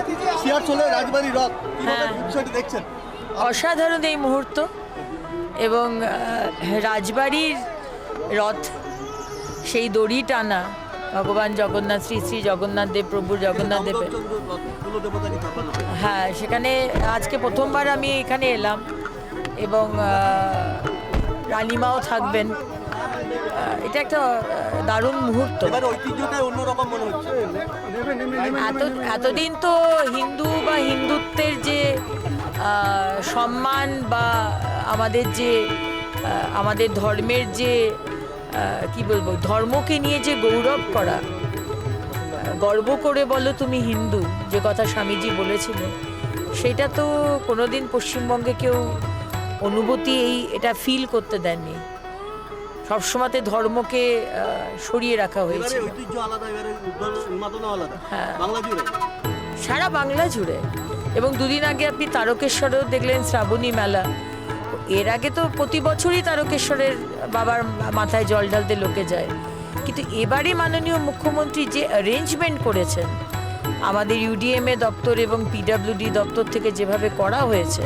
দিদি শিয়ারচলে রাজবাড়ি রথ হ্যাঁ। বিষয়টি দেখছেন? অসাধারণ এই মুহূর্ত এবং রাজবাড়ির রথ সেই দড়ি টানা ভগবান জগন্নাথ শ্রী শ্রী জগন্নাথ দেব প্রভু জগন্নাথ দেবের। কুলদেবতাকে চাপানো হয়। হ্যাঁ, সেখানে আজকে প্রথমবার আমি এখানে এলাম এবং রানীমাও থাকবেন। এটা একটা দারুণ মুহূর্ত। এবার ঐতিহ্যটাই অন্যরকম মনে হচ্ছে। এতদিন তো হিন্দু বা হিন্দুত্বের যে সম্মান বা আমাদের যে আমাদের ধর্মের যে কি বলবো, ধর্মকে নিয়ে যে গৌরব করা, গর্ব করে বলো তুমি হিন্দু, যে কথা স্বামীজি বলেছিলেন, সেটা তো কোনোদিন পশ্চিমবঙ্গে কেউ অনুভূতি এটা ফিল করতে দেননি। সবসময়তে ধর্মকে সরিয়ে রাখা হয়েছে। এবারে ঐতিহ্য আলাদা, এবারে উন্মাদনা আলাদা। হ্যাঁ। বাংলা জুড়ে সারা বাংলা জুড়ে। এবং দুদিন আগে আপনি তারকেশ্বরেও দেখলেন শ্রাবণী মেলা। এর আগে তো প্রতি বছরই তারকেশ্বরের বাবার মাথায় জল ঢালতে লোকে যায়, কিন্তু এবারে মাননীয় মুখ্যমন্ত্রী যে অ্যারেঞ্জমেন্ট করেছেন আমাদের ইউডিএমএ দপ্তর এবং পিডব্লিউডি দপ্তর থেকে যেভাবে করা হয়েছে,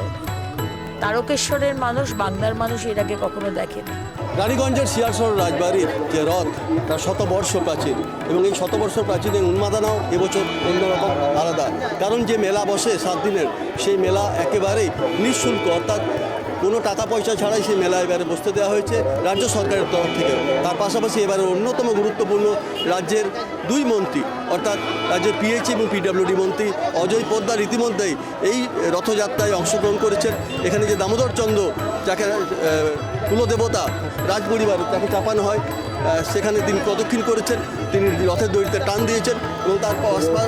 তারকেশ্বরের মানুষ, বাংলার মানুষ এর আগে কখনো দেখেনি। রানীগঞ্জের শিয়ারচর রাজবাড়ির যে রথ, তার শতবর্ষ প্রাচীন, এবং এই শতবর্ষ প্রাচীনের উন্মাদনাও এবছর অন্যরকম আলাদা। কারণ যে মেলা বসে 7 দিনের, সেই মেলা একেবারেই নিঃশুল্ক, অর্থাৎ কোনো টাকা পয়সা ছাড়াই সেই মেলা এবারে বসতে দেওয়া হয়েছে রাজ্য সরকারের তরফ থেকে। তার পাশাপাশি এবারে অন্যতম গুরুত্বপূর্ণ রাজ্যের 2 মন্ত্রী, অর্থাৎ রাজ্যের পিএইচই এবং পিডব্লিউডি মন্ত্রী অজয় পোদ্দার ইতিমধ্যেই এই রথযাত্রায় অংশগ্রহণ করেছেন। এখানে যে দামোদর চন্দ্র, যাকে কুলদেবতা রাজপরিবার যাকে চাপানো হয়, সেখানে তিনি প্রদক্ষিণ করেছেন, তিনি রথের দড়িতে টান দিয়েছেন, এবং তার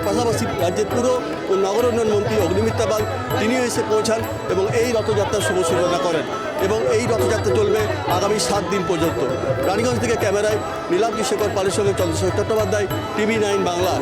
পাশাপাশি রাজ্যের পুর ও নগর উন্নয়ন মন্ত্রী অগ্নিমিত্রা পাল তিনিও এসে পৌঁছান এবং এই রথযাত্রার শুভ সূচনা করেন। এবং এই রথযাত্রা চলবে আগামী 7 দিন পর্যন্ত। রানীগঞ্জ থেকে ক্যামেরায় নীলাদ্রি শেখর পালের সঙ্গে চন্দ্রশেখর চট্টোপাধ্যায়, TV9 বাংলা।